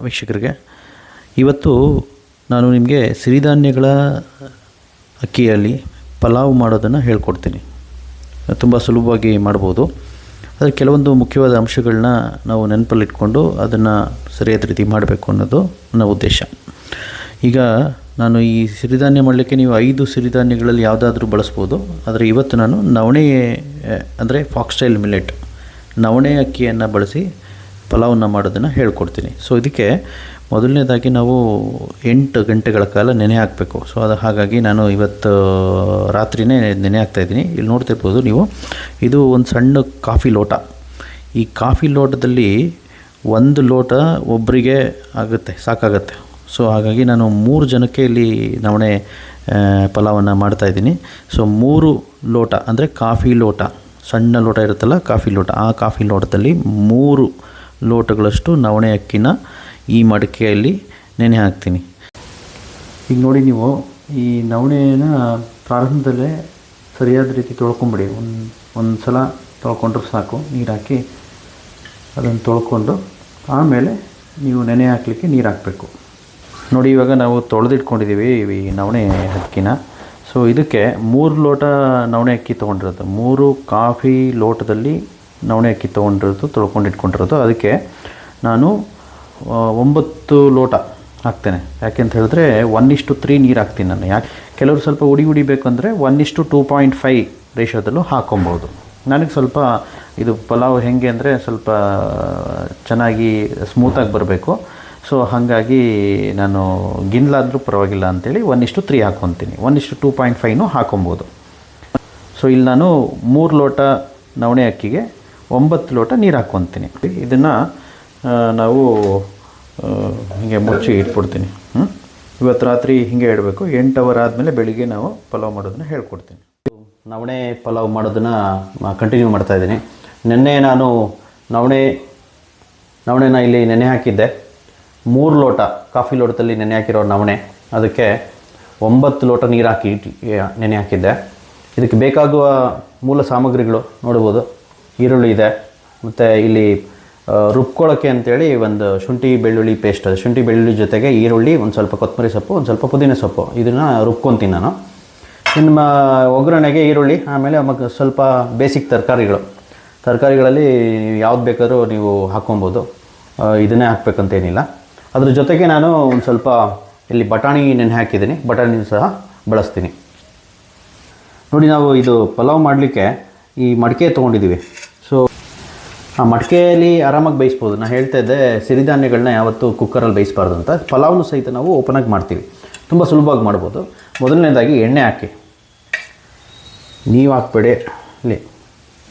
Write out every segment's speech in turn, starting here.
ವೀಕ್ಷಕರಿಗೆ. ಇವತ್ತು ನಾನು ನಿಮಗೆ ಸಿರಿಧಾನ್ಯಗಳ ಅಕ್ಕಿಯಲ್ಲಿ ಪಲಾವ್ ಮಾಡೋದನ್ನು ಹೇಳ್ಕೊಡ್ತೀನಿ. ತುಂಬ ಸುಲಭವಾಗಿ ಮಾಡ್ಬೋದು. ಅದರ ಕೆಲವೊಂದು ಮುಖ್ಯವಾದ ಅಂಶಗಳನ್ನ ನಾವು ನೆನಪಲ್ಲಿಟ್ಕೊಂಡು ಅದನ್ನು ಸರಿಯಾದ ರೀತಿ ಮಾಡಬೇಕು ಅನ್ನೋದು ನನ್ನ ಉದ್ದೇಶ. ಈಗ ನಾನು ಈ ಸಿರಿಧಾನ್ಯ ಮಾಡಲಿಕ್ಕೆ ನೀವು 5 ಸಿರಿಧಾನ್ಯಗಳಲ್ಲಿ ಯಾವುದಾದ್ರೂ ಬಳಸ್ಬೋದು. ಆದರೆ ಇವತ್ತು ನಾನು ನವಣೆ ಅಂದರೆ ಫಾಕ್ಸ್ಟೈಲ್ ಮಿಲೆಟ್ ನವಣೆ ಅಕ್ಕಿಯನ್ನು ಬಳಸಿ ಪಲಾವನ್ನು ಮಾಡೋದನ್ನು ಹೇಳ್ಕೊಡ್ತೀನಿ. ಸೊ ಇದಕ್ಕೆ ಮೊದಲನೇದಾಗಿ ನಾವು 8 ಗಂಟೆಗಳ ಕಾಲ ನೆನೆ ಹಾಕಬೇಕು. ಸೊ ಹಾಗಾಗಿ ನಾನು ಇವತ್ತು ರಾತ್ರಿಯೇ ನೆನೆ ಹಾಕ್ತಾಯಿದ್ದೀನಿ. ಇಲ್ಲಿ ನೋಡ್ತಿರ್ಬೋದು ನೀವು, ಇದು ಒಂದು ಸಣ್ಣ ಕಾಫಿ ಲೋಟ. ಈ ಕಾಫಿ ಲೋಟದಲ್ಲಿ 1 ಲೋಟ ಒಬ್ಬರಿಗೆ ಆಗುತ್ತೆ, ಸಾಕಾಗುತ್ತೆ. ಸೊ ಹಾಗಾಗಿ ನಾನು 3 ಜನಕ್ಕೆ ಇಲ್ಲಿ ನವಣೆ ಪಲಾವನ್ನು ಮಾಡ್ತಾಯಿದ್ದೀನಿ. ಸೊ 3 ಲೋಟ ಅಂದರೆ ಕಾಫಿ ಲೋಟ, ಸಣ್ಣ ಲೋಟ ಇರುತ್ತಲ್ಲ ಕಾಫಿ ಲೋಟ, ಆ ಕಾಫಿ ಲೋಟದಲ್ಲಿ 3 ಲೋಟಗಳಷ್ಟು ನವಣೆ ಅಕ್ಕಿನ ಈ ಮಡಿಕೆಯಲ್ಲಿ ನೆನೆ ಹಾಕ್ತೀನಿ. ಈಗ ನೋಡಿ, ನೀವು ಈ ನವಣೆನ ಪ್ರಾರಂಭದಲ್ಲೇ ಸರಿಯಾದ ರೀತಿ ತೊಳ್ಕೊಂಬಿಡಿ. ಒಂದು ಸಲ ತೊಳ್ಕೊಂಡ್ರೆ ಸಾಕು. ನೀರು ಹಾಕಿ ಅದನ್ನು ತೊಳ್ಕೊಂಡು ಆಮೇಲೆ ನೀವು ನೆನೆ ಹಾಕಲಿಕ್ಕೆ ನೀರು ಹಾಕಬೇಕು. ನೋಡಿ, ಇವಾಗ ನಾವು ತೊಳೆದಿಟ್ಕೊಂಡಿದ್ದೀವಿ ಈ ನವಣೆ ಅಕ್ಕಿನ. ಸೊ ಇದಕ್ಕೆ 3 ಲೋಟ ನವಣೆ ಅಕ್ಕಿ ತೊಗೊಂಡಿರೋದು, 3 ಕಾಫಿ ಲೋಟದಲ್ಲಿ ನವಣೆ ಅಕ್ಕಿ ತೊಗೊಂಡಿರೋದು, ತೊಳ್ಕೊಂಡಿಟ್ಕೊಂಡಿರೋದು. ಅದಕ್ಕೆ ನಾನು 9 ಲೋಟ ಹಾಕ್ತೇನೆ. ಯಾಕೆಂತ ಹೇಳಿದ್ರೆ 1:3 ನೀರು ಹಾಕ್ತೀನಿ ನಾನು. ಯಾಕೆ ಕೆಲವರು ಸ್ವಲ್ಪ ಉಡಿ ಬೇಕಂದರೆ 1:2.5 ರೇಷೋದಲ್ಲೂ ಹಾಕೊಬೋದು. ನನಗೆ ಸ್ವಲ್ಪ ಇದು ಪಲಾವ್ ಹೇಗೆ ಅಂದರೆ ಸ್ವಲ್ಪ ಚೆನ್ನಾಗಿ ಸ್ಮೂತಾಗಿ ಬರಬೇಕು. ಸೊ ಹಾಗಾಗಿ ನಾನು ಗಿನ್ಲಾದರೂ ಪರವಾಗಿಲ್ಲ ಅಂಥೇಳಿ 1:3 ಹಾಕ್ಕೊತೀನಿ. 1:2.5 ಹಾಕೊಬೋದು. ಸೊ ಇಲ್ಲಿ ನಾನು 3 ಲೋಟ ನವಣೆ ಅಕ್ಕಿಗೆ 9 ಲೋಟ ನೀರು ಹಾಕ್ಕೊತೀನಿ. ಇದನ್ನು ನಾವು ಹೀಗೆ ಮುಚ್ಚಿ ಇಟ್ಬಿಡ್ತೀನಿ. ಇವತ್ತು ರಾತ್ರಿ ಹೀಗೆ ಇಡಬೇಕು. 8 ಅವರ್ ಆದಮೇಲೆ ಬೆಳಿಗ್ಗೆ ನಾವು ಪಲಾವ್ ಮಾಡೋದನ್ನ ಹೇಳ್ಕೊಡ್ತೀನಿ. ನವಣೆ ಪಲಾವ್ ಮಾಡೋದನ್ನು ಕಂಟಿನ್ಯೂ ಮಾಡ್ತಾಯಿದ್ದೀನಿ. ನೆನ್ನೆ ನಾನು ನವಣೆನ ಇಲ್ಲಿ ನೆನೆ ಹಾಕಿದ್ದೆ. 3 ಲೋಟ ಕಾಫಿ ಲೋಟದಲ್ಲಿ ನೆನೆ ಹಾಕಿರೋ ನವಣೆ, ಅದಕ್ಕೆ 9 ಲೋಟ ನೀರು ಹಾಕಿ ನೆನೆ ಹಾಕಿದ್ದೆ. ಇದಕ್ಕೆ ಬೇಕಾಗುವ ಮೂಲ ಸಾಮಗ್ರಿಗಳು ನೋಡ್ಬೋದು. ಈರುಳ್ಳಿ ಇದೆ, ಮತ್ತು ಇಲ್ಲಿ ರುಬ್ಕೊಳ್ಳೋಕ್ಕೆ ಅಂತೇಳಿ ಒಂದು ಶುಂಠಿ ಬೆಳ್ಳುಳ್ಳಿ ಪೇಸ್ಟ್, ಶುಂಠಿ ಬೆಳ್ಳುಳ್ಳಿ ಜೊತೆಗೆ ಈರುಳ್ಳಿ, ಒಂದು ಸ್ವಲ್ಪ ಕೊತ್ತಂಬರಿ ಸೊಪ್ಪು, ಒಂದು ಸ್ವಲ್ಪ ಪುದೀನ ಸೊಪ್ಪು, ಇದನ್ನು ರುಬ್ಕೊತೀನಿ ನಾನು. ನಿಮ್ಮ ಒಗ್ಗರಣೆಗೆ ಈರುಳ್ಳಿ, ಆಮೇಲೆ ಸ್ವಲ್ಪ ಬೇಸಿಕ್ ತರಕಾರಿಗಳಲ್ಲಿ ಯಾವ್ದು ಬೇಕಾದ್ರೂ ನೀವು ಹಾಕ್ಕೊಬೋದು. ಇದನ್ನೇ ಹಾಕ್ಬೇಕಂತೇನಿಲ್ಲ. ಅದ್ರ ಜೊತೆಗೆ ನಾನು ಒಂದು ಸ್ವಲ್ಪ ಇಲ್ಲಿ ಬಟಾಣಿ ನೆನೆ ಹಾಕಿದ್ದೀನಿ, ಬಟಾಣಿ ಸಹ ಬಳಸ್ತೀನಿ. ನೋಡಿ, ನಾವು ಇದು ಪಲಾವ್ ಮಾಡಲಿಕ್ಕೆ ಈ ಮಡಿಕೆ ತೊಗೊಂಡಿದ್ದೀವಿ. ಸೊ ಆ ಮಡಿಕೆಯಲ್ಲಿ ಆರಾಮಾಗಿ ಬೇಯಿಸ್ಬೋದು. ನಾನು ಹೇಳ್ತಾ ಇದ್ದೆ ಸಿರಿಧಾನ್ಯಗಳನ್ನ ಯಾವತ್ತೂ ಕುಕ್ಕರಲ್ಲಿ ಬೇಯಿಸಬಾರ್ದು ಅಂತ. ಪಲಾವ್ನು ಸಹಿತ ನಾವು ಓಪನಾಗಿ ಮಾಡ್ತೀವಿ, ತುಂಬ ಸುಲಭವಾಗಿ ಮಾಡ್ಬೋದು. ಮೊದಲನೇದಾಗಿ ಎಣ್ಣೆ ಹಾಕಿ, ನೀವು ಹಾಕ್ಬೇಡಿ ಇಲ್ಲಿ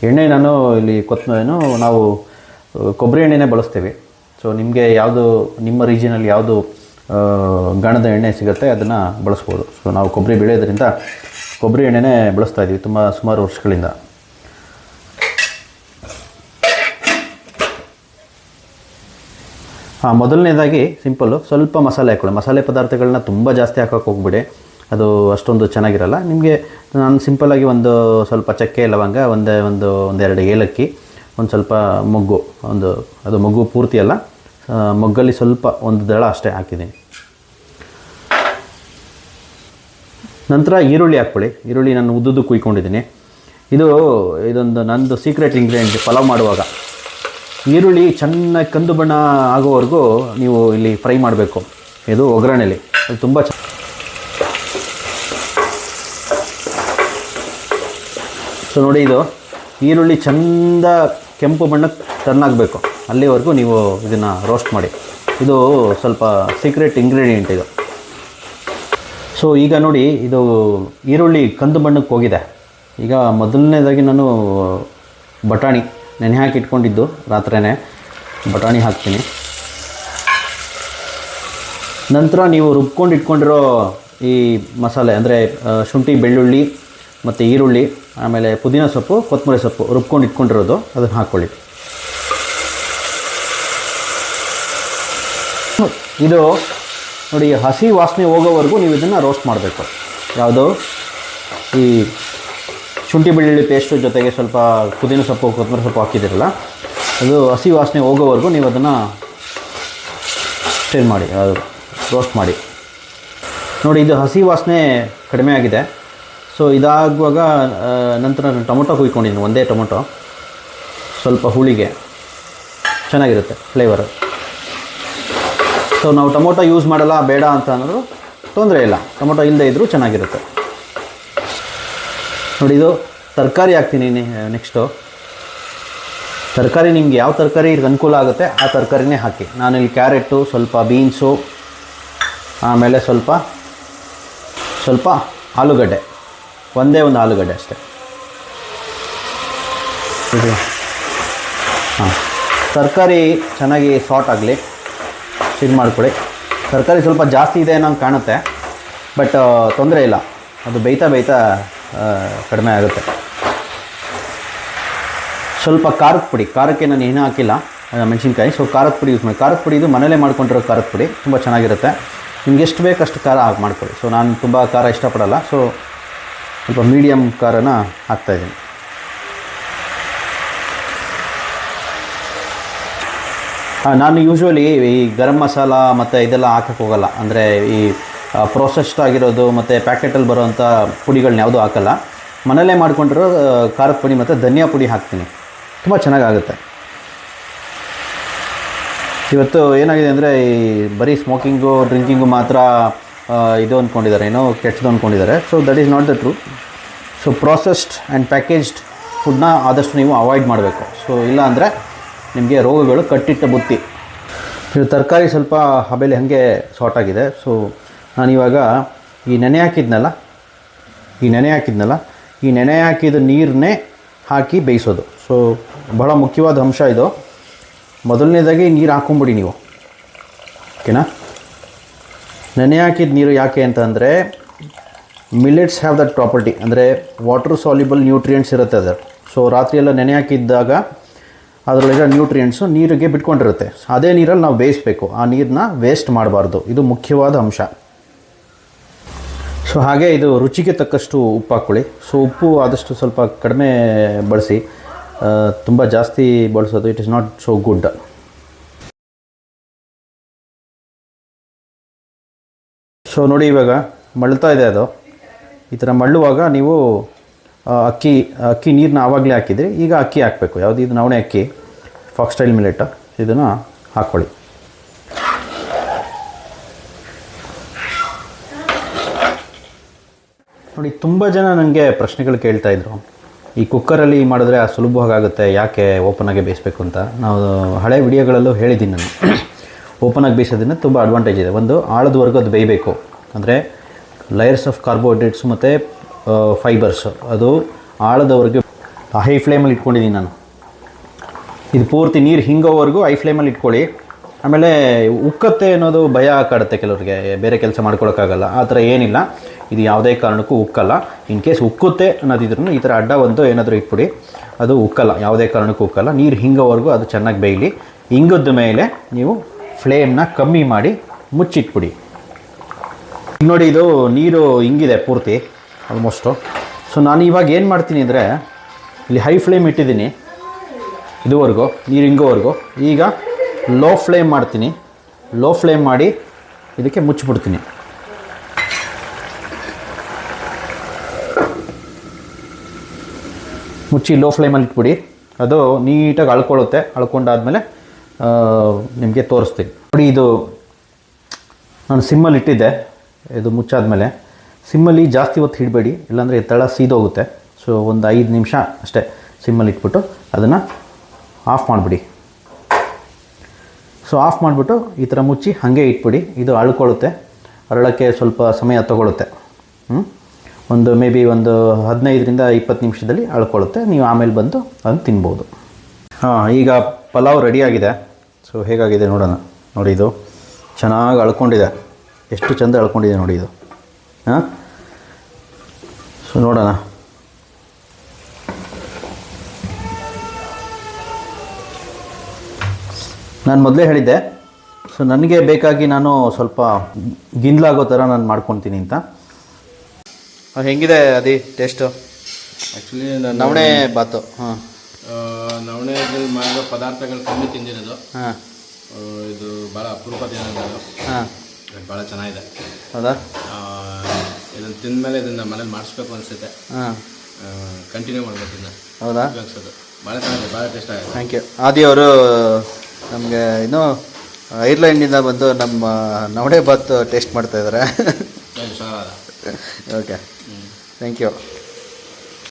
ಎಣ್ಣೆ. ನಾನು ಇಲ್ಲಿ ನಾವು ಕೊಬ್ಬರಿ ಎಣ್ಣೆನೇ ಬಳಸ್ತೀವಿ. ಸೊ ನಿಮಗೆ ಯಾವುದು ನಿಮ್ಮ ರೀಜನಲ್ಲಿ ಯಾವುದು ಗಾಣದ ಎಣ್ಣೆ ಸಿಗುತ್ತೆ ಅದನ್ನು ಬಳಸ್ಬೋದು. ಸೊ ನಾವು ಕೊಬ್ಬರಿ ಬೆಳೆಯೋದ್ರಿಂದ ಕೊಬ್ಬರಿ ಎಣ್ಣೆನೇ ಬಳಸ್ತಾ ಇದ್ದೀವಿ ಸುಮಾರು ವರ್ಷಗಳಿಂದ. ಮೊದಲನೇದಾಗಿ ಸಿಂಪಲ್ಲು ಸ್ವಲ್ಪ ಮಸಾಲೆ ಹಾಕೊಳ್ಳಿ. ಮಸಾಲೆ ಪದಾರ್ಥಗಳನ್ನ ತುಂಬ ಜಾಸ್ತಿ ಹಾಕೋಕ್ಕೆ ಹೋಗ್ಬಿಡಿ, ಅದು ಅಷ್ಟೊಂದು ಚೆನ್ನಾಗಿರಲ್ಲ. ನಿಮಗೆ ನಾನು ಸಿಂಪಲ್ಲಾಗಿ ಒಂದು ಸ್ವಲ್ಪ ಚಕ್ಕೆ ಲವಂಗ, ಒಂದೆರಡು ಏಲಕ್ಕಿ, ಒಂದು ಸ್ವಲ್ಪ ಮೊಗ್ಗು, ಅದು ಮೊಗ್ಗು ಪೂರ್ತಿ ಅಲ್ಲ, ಮೊಗ್ಗಲ್ಲಿ ಸ್ವಲ್ಪ ಒಂದು ದಳ ಅಷ್ಟೇ ಹಾಕಿದ್ದೀನಿ. ನಂತರ ಈರುಳ್ಳಿ ಹಾಕ್ಕೊಳ್ಳಿ. ಈರುಳ್ಳಿ ನಾನು ಉದ್ದುದ್ದು ಕುಯ್ಕೊಂಡಿದ್ದೀನಿ. ಇದೊಂದು ನಂದು ಸೀಕ್ರೆಟ್ ಇಂಗ್ರೀಡಿಯೆಂಟ್ ಪಲಾವ್ ಮಾಡುವಾಗ. ಈರುಳ್ಳಿ ಚೆನ್ನಾಗಿ ಕಂದು ಬಣ್ಣ ಆಗೋವರೆಗೂ ನೀವು ಇಲ್ಲಿ ಫ್ರೈ ಮಾಡಬೇಕು. ಇದು ಒಗ್ಗರಣೆಯಲ್ಲಿ ಅದು ತುಂಬ ಸೊ ನೋಡಿ, ಇದು ಈರುಳ್ಳಿ ಚೆಂದ ಕೆಂಪು ಬಣ್ಣಕ್ಕೆ ಟರ್ನ್ ಆಗಬೇಕು, ಅಲ್ಲಿವರೆಗೂ ನೀವು ಇದನ್ನು ರೋಸ್ಟ್ ಮಾಡಿ. ಇದು ಸ್ವಲ್ಪ ಸೀಕ್ರೆಟ್ ಇಂಗ್ರೀಡಿಯೆಂಟ್ ಇದು. ಸೊ ಈಗ ನೋಡಿ, ಇದು ಈರುಳ್ಳಿ ಕಂದು ಬಣ್ಣಕ್ಕೆ ಹೋಗಿದೆ. ಈಗ ಮೊದಲನೇದಾಗಿ ನಾನು ಬಟಾಣಿ ನೆನೆ ಹಾಕಿ ಇಟ್ಕೊಂಡಿದ್ದು ರಾತ್ರಿಯೇ ಬಟಾಣಿ ಹಾಕ್ತೀನಿ. ನಂತರ ನೀವು ರುಬ್ಕೊಂಡು ಇಟ್ಕೊಂಡಿರೋ ಈ ಮಸಾಲೆ ಅಂದರೆ ಶುಂಠಿ ಬೆಳ್ಳುಳ್ಳಿ ಮತ್ತು ಈರುಳ್ಳಿ, ಆಮೇಲೆ ಪುದೀನ ಸೊಪ್ಪು, ಕೊತ್ತಂಬರಿ ಸೊಪ್ಪು ರುಬ್ಕೊಂಡು ಇಟ್ಕೊಂಡಿರೋದು ಅದನ್ನು ಹಾಕ್ಕೊಳ್ಳಿ. ಇದು ನೋಡಿ, ಹಸಿ ವಾಸನೆ ಹೋಗೋವರೆಗೂ ನೀವು ಇದನ್ನು ರೋಸ್ಟ್ ಮಾಡಬೇಕು. ಯಾವುದು ಈ ಶುಂಠಿ ಬೆಳ್ಳುಳ್ಳಿ ಪೇಸ್ಟು ಜೊತೆಗೆ ಸ್ವಲ್ಪ ಪುದೀನ ಸೊಪ್ಪು, ಕೊತ್ತಂಬರಿ ಸೊಪ್ಪು ಹಾಕಿದ್ದೀರಲ್ಲ, ಅದು ಹಸಿ ವಾಸನೆ ಹೋಗೋವರೆಗೂ ನೀವು ಅದನ್ನು ಸ್ಟಿರ್ ಮಾಡಿ, ರೋಸ್ಟ್ ಮಾಡಿ. ನೋಡಿ, ಇದು ಹಸಿ ವಾಸನೆ ಕಡಿಮೆ ಆಗಿದೆ. ಸೊ ಇದಾಗುವಾಗ ನಂತರ ನಾನು ಟೊಮೊಟೊ ಕುಯ್ಕೊಂಡಿದ್ದೀನಿ, ಒಂದೇ ಟೊಮೊಟೊ, ಸ್ವಲ್ಪ ಹುಳಿಗೆ ಚೆನ್ನಾಗಿರುತ್ತೆ ಫ್ಲೇವರು. ಸೊ ನಾವು ಟೊಮೊಟೊ ಯೂಸ್ ಮಾಡಲ್ಲ ಬೇಡ ಅಂತ ಅಂದರೂ ತೊಂದರೆ ಇಲ್ಲ, ಟೊಮೊಟೊ ಇಲ್ಲದೆ ಇದ್ದರೂ ಚೆನ್ನಾಗಿರುತ್ತೆ. ನೋಡಿ, ಇದು ತರಕಾರಿ ಹಾಕ್ತೀನಿ. ನೆಕ್ಸ್ಟು ತರಕಾರಿ ನಿಮ್ಗೆ ಯಾವ ತರಕಾರಿ ಅನುಕೂಲ ಆಗುತ್ತೆ ಆ ತರಕಾರಿನೇ ಹಾಕಿ. ನಾನಿಲ್ಲಿ ಕ್ಯಾರೆಟು, ಸ್ವಲ್ಪ ಬೀನ್ಸು, ಆಮೇಲೆ ಸ್ವಲ್ಪ ಆಲೂಗಡ್ಡೆ, ಒಂದೇ ಒಂದು ಆಲೂಗಡ್ಡೆ ಅಷ್ಟೇ. ಇದು ತರಕಾರಿ ಚೆನ್ನಾಗಿ ಸಾಟ್ ಆಗಲಿ, ಇದು ಮಾಡ್ಕೊಳ್ಳಿ. ತರಕಾರಿ ಸ್ವಲ್ಪ ಜಾಸ್ತಿ ಇದೆ ಅನ್ನೋ ಕಾಣುತ್ತೆ, ಬಟ್ ತೊಂದರೆ ಇಲ್ಲ, ಅದು ಬೇಯ್ತಾ ಕಡಿಮೆ ಆಗುತ್ತೆ. ಸ್ವಲ್ಪ ಖಾರದ ಪುಡಿ, ಖಾರಕ್ಕೆ ನಾನು ಏನೂ ಹಾಕಿಲ್ಲ, ಮೆಣಸಿನ್ಕಾಯಿ. ಸೊ ಖಾರದ ಪುಡಿ ಯೂಸ್ ಮಾಡಿ. ಖಾರದ ಪುಡಿ ಇದು ಮನೇಲೇ ಮಾಡ್ಕೊಂಡಿರೋ ಖಾರದ ಪುಡಿ, ತುಂಬ ಚೆನ್ನಾಗಿರುತ್ತೆ. ನಿಮ್ಗೆ ಎಷ್ಟು ಬೇಕು ಅಷ್ಟು ಖಾರ ಮಾಡ್ಕೊಳ್ಳಿ. ಸೊ ನಾನು ತುಂಬ ಖಾರ ಇಷ್ಟಪಡಲ್ಲ, ಸೊ ಸ್ವಲ್ಪ ಮೀಡಿಯಮ್ ಖಾರನ ಹಾಕ್ತಾಯಿದ್ದೀನಿ. ನಾನು ಯೂಶ್ವಲಿ ಈ ಗರಂ ಮಸಾಲ ಮತ್ತು ಇದೆಲ್ಲ ಹಾಕಕ್ಕೆ ಹೋಗಲ್ಲ. ಅಂದರೆ ಈ ಪ್ರೊಸೆಸ್ಡ್ ಆಗಿರೋದು ಮತ್ತು ಪ್ಯಾಕೆಟಲ್ಲಿ ಬರೋವಂಥ ಪುಡಿಗಳನ್ನ ಯಾವುದೂ ಹಾಕಲ್ಲ. ಮನೇಲೇ ಮಾಡ್ಕೊಂಡಿರೋ ಖಾರದ ಪುಡಿ ಮತ್ತು ಧನಿಯಾ ಪುಡಿ ಹಾಕ್ತೀನಿ, ತುಂಬ ಚೆನ್ನಾಗಾಗುತ್ತೆ. ಇವತ್ತು ಏನಾಗಿದೆ ಅಂದರೆ ಈ ಬರೀ ಸ್ಮೋಕಿಂಗು, ಡ್ರಿಂಕಿಂಗು ಮಾತ್ರ ಇದು ಅಂದ್ಕೊಂಡಿದ್ದಾರೆ, ಏನೋ ಕೆಟ್ಟದು ಅಂದ್ಕೊಂಡಿದ್ದಾರೆ. So that is not the true. So processed and packaged ಫುಡ್ನ ಆದಷ್ಟು ನೀವು ಅವಾಯ್ಡ್ ಮಾಡಬೇಕು. ಸೊ ಇಲ್ಲ ಅಂದರೆ ನಿಮಗೆ ರೋಗಗಳು ಕಟ್ಟಿಟ್ಟ ಬುತ್ತಿ. ಇದು ತರಕಾರಿ ಸ್ವಲ್ಪ ಹಬೇಲಿ ಹಾಗೆ ಸಾಟ್ ಆಗಿದೆ. ಸೊ ನಾನಿವಾಗ ಈ ನೆನೆ ಹಾಕಿದ ನೀರನ್ನೇ ಹಾಕಿ ಬೇಯಿಸೋದು. ಸೊ ಬಹಳ ಮುಖ್ಯವಾದ ಅಂಶ ಇದು. ಮೊದಲನೇದಾಗಿ ನೀರು ಹಾಕ್ಕೊಂಬಿಡಿ ನೀವು, ಓಕೆನಾ. ನೆನೆ ಹಾಕಿದ ನೀರು ಯಾಕೆ ಅಂತಂದರೆ ಮಿಲೆಟ್ಸ್ ಹ್ಯಾವ್ ದಟ್ ಪ್ರಾಪರ್ಟಿ, ಅಂದರೆ ವಾಟರ್ ಸಾಲ್ಯುಬಲ್ ನ್ಯೂಟ್ರಿಯೆಂಟ್ಸ್ ಇರುತ್ತೆ ಅದು. ಸೊ ರಾತ್ರಿಯೆಲ್ಲ ನೆನೆ ಹಾಕಿದ್ದಾಗ ಅದರೊಳಗೆ ನ್ಯೂಟ್ರಿಯೆಂಟ್ಸು ನೀರಿಗೆ ಬಿಟ್ಕೊಂಡಿರುತ್ತೆ. ಅದೇ ನೀರಲ್ಲಿ ನಾವು ಬೇಯಿಸಬೇಕು, ಆ ನೀರನ್ನ ವೇಸ್ಟ್ ಮಾಡಬಾರ್ದು. ಇದು ಮುಖ್ಯವಾದ ಅಂಶ. ಸೊ ಹಾಗೆ ಇದು ರುಚಿಗೆ ತಕ್ಕಷ್ಟು ಉಪ್ಪು ಹಾಕ್ಕೊಳ್ಳಿ. ಸೊ ಉಪ್ಪು ಆದಷ್ಟು ಸ್ವಲ್ಪ ಕಡಿಮೆ ಬಳಸಿ, ತುಂಬ ಜಾಸ್ತಿ ಬಳಸೋದು it is not so good. So ನೋಡಿ, ಇವಾಗ ಮಳ್ತಾ ಇದೆ ಅದು. ಈ ಥರ ಮಳ್ಳುವಾಗ ನೀವು ಅಕ್ಕಿ ನೀರನ್ನ ಆವಾಗಲೇ ಹಾಕಿದ್ರಿ, ಈಗ ಅಕ್ಕಿ ಹಾಕಬೇಕು. ಯಾವುದು ಇದು ನವಣೆ ಅಕ್ಕಿ, ಫಾಕ್ಸ್ಟೈಲ್ ಮಿಲೆಟ್, ಇದನ್ನು ಹಾಕ್ಕೊಳ್ಳಿ. ನೋಡಿ, ತುಂಬ ಜನ ನನಗೆ ಪ್ರಶ್ನೆಗಳು ಕೇಳ್ತಾಯಿದ್ರು, ಈ ಕುಕ್ಕರಲ್ಲಿ ಮಾಡಿದ್ರೆ ಸುಲಭವಾಗುತ್ತೆ, ಯಾಕೆ ಓಪನಾಗೆ ಬೇಯಿಸಬೇಕು ಅಂತ. ನಾವು ಹಳೆ ವಿಡಿಯೋಗಳಲ್ಲೂ ಹೇಳಿದ್ದೀನಿ ನಾನು. ಓಪನಾಗಿ ಬೇಯಿಸೋದ್ರಿಂದ ತುಂಬ ಅಡ್ವಾಂಟೇಜ್ ಇದೆ. ಒಂದು, ಆಳದವರೆಗೂ ಅದು ಬೇಯಬೇಕು, ಅಂದರೆ ಲೇಯರ್ಸ್ ಆಫ್ ಕಾರ್ಬೋಹೈಡ್ರೇಟ್ಸು ಮತ್ತು ಫೈಬರ್ಸು ಅದು ಆಳದವರೆಗೆ ಹೈ ಫ್ಲೇಮಲ್ಲಿ ಇಟ್ಕೊಂಡಿದ್ದೀನಿ ನಾನು. ಇದು ಪೂರ್ತಿ ನೀರು ಹಿಂಗೋವರೆಗೂ ಹೈ ಫ್ಲೇಮಲ್ಲಿ ಇಟ್ಕೊಳ್ಳಿ. ಆಮೇಲೆ ಉಕ್ಕತ್ತೆ ಅನ್ನೋದು ಭಯ ಕಾಡುತ್ತೆ ಕೆಲವರಿಗೆ, ಬೇರೆ ಕೆಲಸ ಮಾಡ್ಕೊಳಕ್ಕಾಗಲ್ಲ. ಆ ಥರ ಏನಿಲ್ಲ, ಇದು ಯಾವುದೇ ಕಾರಣಕ್ಕೂ ಉಕ್ಕಲ್ಲ. ಇನ್ ಕೇಸ್ ಉಕ್ಕುತ್ತೆ ಅನ್ನೋದಿದ್ರೂ ಈ ಥರ ಅಡ್ಡ ಒಂದು ಏನಾದರೂ ಇಟ್ಬಿಡಿ, ಅದು ಉಕ್ಕಲ್ಲ, ಯಾವುದೇ ಕಾರಣಕ್ಕೂ ಉಕ್ಕಲ್ಲ. ನೀರು ಹಿಂಗೋವರೆಗೂ ಅದು ಚೆನ್ನಾಗಿ ಬೇಯಲಿ. ಹಿಂಗದ ಮೇಲೆ ನೀವು ಫ್ಲೇಮ್ನ ಕಮ್ಮಿ ಮಾಡಿ ಮುಚ್ಚಿಟ್ಬಿಡಿ. ನೋಡಿ, ಇದು ನೀರು ಹಿಂಗಿದೆ ಪೂರ್ತಿ ಆಲ್ಮೋಸ್ಟು. ಸೊ ನಾನು ಇವಾಗ ಏನು ಮಾಡ್ತೀನಿ ಅಂದರೆ, ಇಲ್ಲಿ ಹೈ ಫ್ಲೇಮ್ ಇಟ್ಟಿದ್ದೀನಿ ಇದುವರೆಗೂ, ನೀರು ಹಿಂಗೋವರೆಗೂ. ಈಗ ಲೋ ಫ್ಲೇಮ್ ಮಾಡ್ತೀನಿ. ಲೋ ಫ್ಲೇಮ್ ಮಾಡಿ ಇದಕ್ಕೆ ಮುಚ್ಚಿಬಿಡ್ತೀನಿ. ಮುಚ್ಚಿ ಲೋ ಫ್ಲೇಮಲ್ಲಿ ಇಟ್ಬಿಡಿ. ಅದು ನೀಟಾಗಿ ಅಳ್ಕೊಳ್ಳುತ್ತೆ. ಅಳ್ಕೊಂಡಾದ್ಮೇಲೆ ನಿಮಗೆ ತೋರಿಸ್ತೀನಿ. ನೋಡಿ, ಇದು ನಾನು ಸಿಮ್ಮಲ್ಲಿ ಇಟ್ಟಿದ್ದೆ. ಇದು ಮುಚ್ಚಾದ್ಮೇಲೆ ಸಿಮ್ಮಲ್ಲಿ ಜಾಸ್ತಿ ಹೊತ್ತು ಇಡಬೇಡಿ, ಇಲ್ಲಾಂದರೆ ತಳ ಸೀದೋಗುತ್ತೆ. ಸೊ ಒಂದು 5 ನಿಮಿಷ ಅಷ್ಟೇ ಸಿಮ್ಮಲ್ಲಿ ಇಟ್ಬಿಟ್ಟು ಅದನ್ನು ಆಫ್ ಮಾಡಿಬಿಡಿ. ಸೊ ಆಫ್ ಮಾಡಿಬಿಟ್ಟು ಈ ಥರ ಮುಚ್ಚಿ ಹಾಗೆ ಇಟ್ಬಿಡಿ. ಇದು ಅಳ್ಕೊಳ್ಳುತ್ತೆ, ಅರಳಕ್ಕೆ ಸ್ವಲ್ಪ ಸಮಯ ತಗೊಳುತ್ತೆ. ಒಂದು ಮೇ ಬಿ ಒಂದು 15ರಿಂದ 20 ನಿಮಿಷದಲ್ಲಿ ಅಳ್ಕೊಳ್ಳುತ್ತೆ. ನೀವು ಆಮೇಲೆ ಬಂದು ಅದನ್ನು ತಿನ್ಬೋದು. ಈಗ ಪಲಾವ್ ರೆಡಿಯಾಗಿದೆ. ಸೊ ಹೇಗಾಗಿದೆ ನೋಡೋಣ. ನೋಡಿ, ಇದು ಚೆನ್ನಾಗಿ ಅಳ್ಕೊಂಡಿದೆ, ಎಷ್ಟು ಚೆಂದ ಅಳ್ಕೊಂಡಿದೆ ನೋಡಿ ಇದು. ಸೊ ನೋಡೋಣ. ನಾನು ಮೊದಲೇ ಹೇಳಿದ್ದೆ, ಸೊ ನನಗೆ ಬೇಕಾಗಿ ನಾನು ಸ್ವಲ್ಪ ಗಿಂದ್ಲಾಗೋ ಥರ ನಾನು ಮಾಡ್ಕೊತೀನಿ ಅಂತ. ಹೆಂಗಿದೆ ಅದೇ ಟೇಸ್ಟು? ಆ್ಯಕ್ಚುಲಿ ನವಣೆ ಬಾತು. ನವಣೆಗಳು ಮಾಡೋ ಪದಾರ್ಥಗಳು ಕಮ್ಮಿ ತಿಂದಿರೋದು. ಇದು ಭಾಳ ಅಪರೂಪ ತಿನ್ನೋದು. ಹಾಂ, ಭಾಳ ಚೆನ್ನಾಗಿದೆ. ಹೌದಾ? ಇದನ್ನು ತಿಂದಮೇಲೆ ಇದನ್ನು ಮನೇಲಿ ಮಾಡಿಸ್ಬೇಕು ಅನಿಸುತ್ತೆ. ಹಾಂ, ಕಂಟಿನ್ಯೂ ಮಾಡ್ಬೇಕು ಇದನ್ನ. ಹೌದಾ? ಅನ್ಸೋದು ಭಾಳ ಚೆನ್ನಾಗಿದೆ, ಭಾಳ ಟೇಸ್ಟ್ ಆಗಿದೆ. Thank you. ಆದಿ ಅವರು ನಮಗೆ ಇನ್ನೂ ಐರ್ಲೆಂಡಿಂದ ಬಂದು ನಮ್ಮ ನವಣೆ ಬಾತ್ ಟೇಸ್ಟ್ ಮಾಡ್ತಾಯಿದ್ದಾರೆ. ಚೆನ್ನಾಗಿದೆ. Okay, thank you.